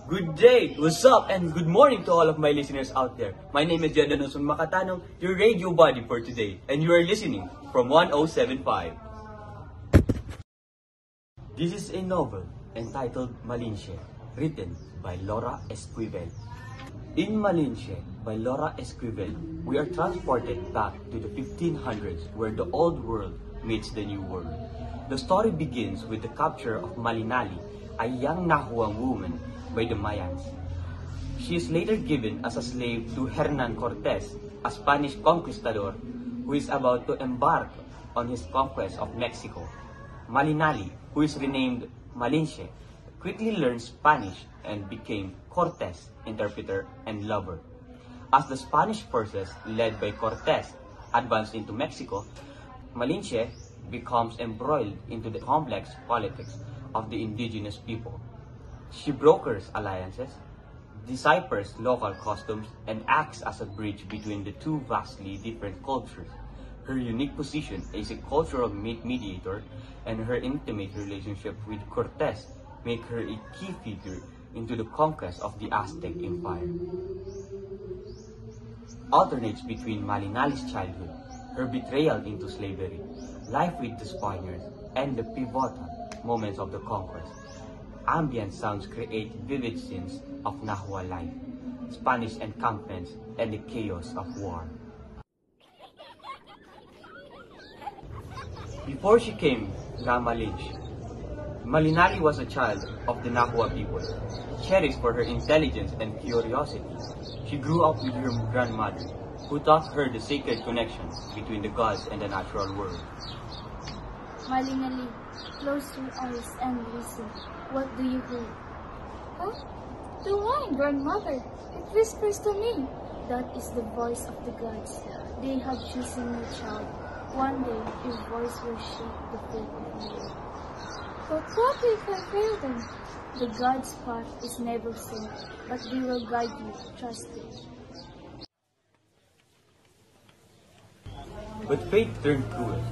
Good day, what's up, and good morning to all of my listeners out there. My name is Jordan Osun Makatanong, your radio buddy for today, and you are listening from 1075. This is a novel entitled Malinche, written by Laura Esquivel. In Malinche by Laura Esquivel, we are transported back to the 1500s where the old world meets the new world. The story begins with the capture of Malinali, a young Nahuang woman, by the Mayans. She is later given as a slave to Hernan Cortes, a Spanish conquistador who is about to embark on his conquest of Mexico. Malinali, who is renamed Malinche, quickly learned Spanish and became Cortes' interpreter and lover. As the Spanish forces, led by Cortes, advanced into Mexico, Malinche becomes embroiled into the complex politics of the indigenous people. She brokers alliances, deciphers local customs, and acts as a bridge between the two vastly different cultures. Her unique position as a cultural mediator and her intimate relationship with Cortes make her a key figure into the conquest of the Aztec Empire. Alternates between Malinali's childhood, her betrayal into slavery, life with the Spaniards, and the pivotal moments of the conquest. Ambient sounds create vivid scenes of Nahua life, Spanish encampments, and the chaos of war. Before she came Malinche, Malinali was a child of the Nahua people, cherished for her intelligence and curiosity. She grew up with her grandmother, who taught her the sacred connection between the gods and the natural world. Malinali, close your eyes and listen. What do you hear? Huh? The wine, grandmother. It whispers to me. That is the voice of the gods. They have chosen your child. One day, your voice will shape the fate of the world. But what if I fail them? The gods' path is never safe, but they will guide you. Trust it. But fate turned cruel.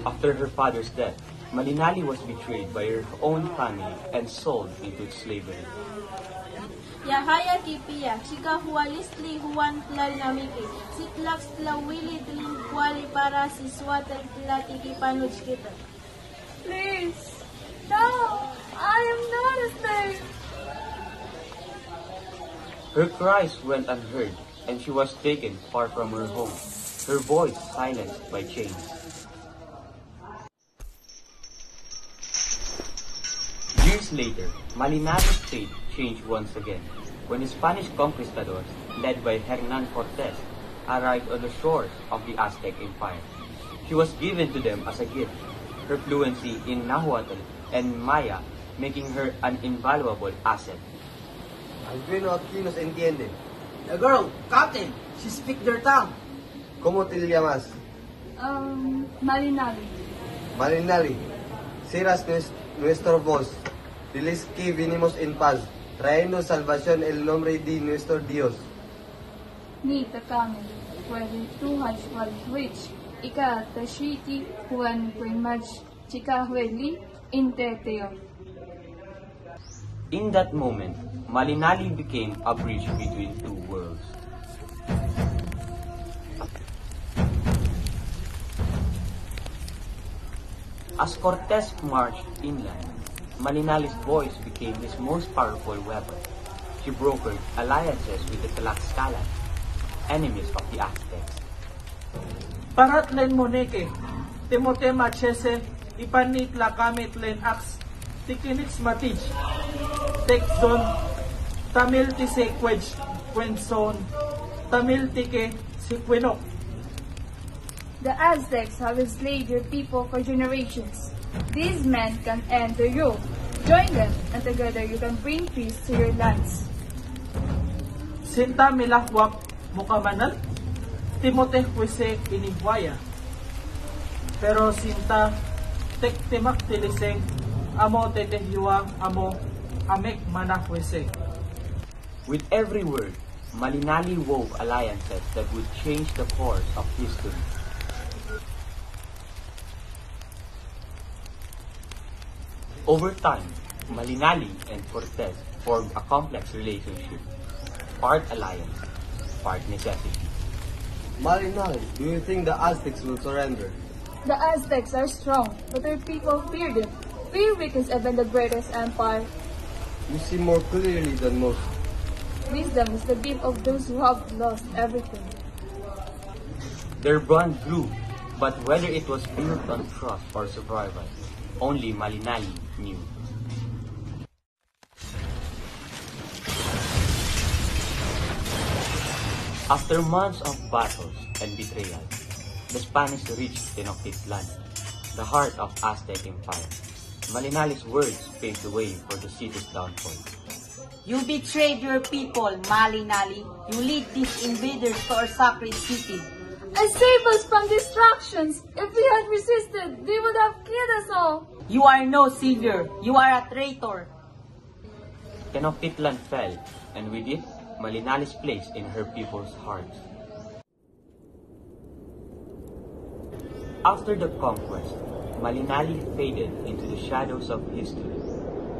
After her father's death, Malinali was betrayed by her own family and sold into slavery. Yahaya kipia, chika hualistli huan tlalnamiki, sitlax tlawili tlinkwali para si swatel tlatiki panuch kita. Please, no, I am not a slave. Her cries went unheard, and she was taken far from her home, her voice silenced by chains. Years later, Malinali's fate changed once again, when the Spanish conquistadors, led by Hernan Cortes, arrived on the shores of the Aztec Empire. She was given to them as a gift, her fluency in Nahuatl and Maya making her an invaluable asset. Alguno aquí nos entiende. The girl, Captain, she speaks their tongue. ¿Cómo te llamas? Malinali. Malinali, serás nuestro voz. Diles que vinimos en paz, trayendo salvación en el nombre de nuestro Dios. Ni takami, pwede tuhaj walwich, ika tashiti huan primaj chika hueli inteteo. In that moment, Malinali became a bridge between two worlds. As Cortes marched inland, Malinali's voice became his most powerful weapon. She brokered alliances with the Tlaxcalan, enemies of the Aztecs. Parat len moneke, Timote machese, ipanit la kamit len ax, tikinits matich, tekzon, tamil ti se kwenson, tamil tike si kwenok. The Aztecs have enslaved your people for generations. These men can end their rule. Join them, and together you can bring peace to your lands. Sinta milakwak mukamanan, Timote huwese inigwaya. Pero sinta tek timak tiliseng, amo tetehiwa amo amek manah huwese. With every word, Malinali wove alliances that would change the course of history. Over time, Malinali and Cortez formed a complex relationship, part alliance, part necessity. Malinali, do you think the Aztecs will surrender? The Aztecs are strong, but their people fear them. Fear weakens even the greatest empire. You see more clearly than most. Wisdom is the gift of those who have lost everything. Their bond grew, but whether it was built on trust or survival, only Malinali knew. After months of battles and betrayal, the Spanish reached Tenochtitlan, the heart of Aztec Empire. Malinali's words paved the way for the city's downfall. You betrayed your people, Malinali. You lead these invaders to our sacred city. And save us from destructions! If we had resisted, they would have killed us all! You are no savior. You are a traitor. Tenochtitlan fell, and with it, Malinali's place in her people's hearts. After the conquest, Malinali faded into the shadows of history,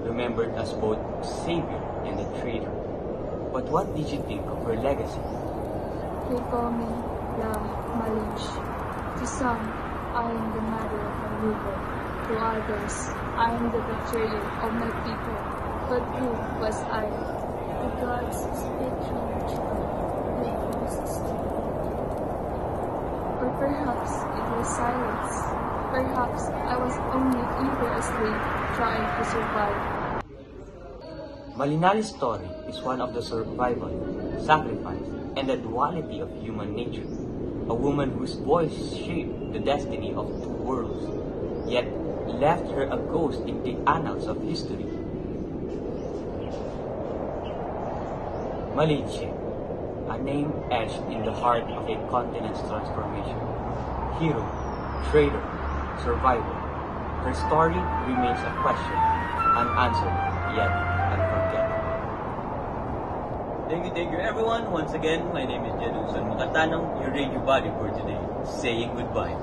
remembered as both savior and a traitor. But what did you think of her legacy? They call me La Malinche. To some, I am the mother of my river. To others, I am the betrayer of my people. But who was I? The gods speak through my child. The voices or perhaps it was silence. Perhaps I was only either a slave trying to survive. Malinali's story is one of the survival, sacrifice, and the duality of human nature. A woman whose voice shaped the destiny of two worlds, yet left her a ghost in the annals of history. Malinche, a name etched in the heart of a continent's transformation. Hero, traitor, survivor. Her story remains a question, unanswered yet unforgettable. Thank you everyone. Once again, my name is Jeduson Makatanong, your radio buddy for today, saying goodbye.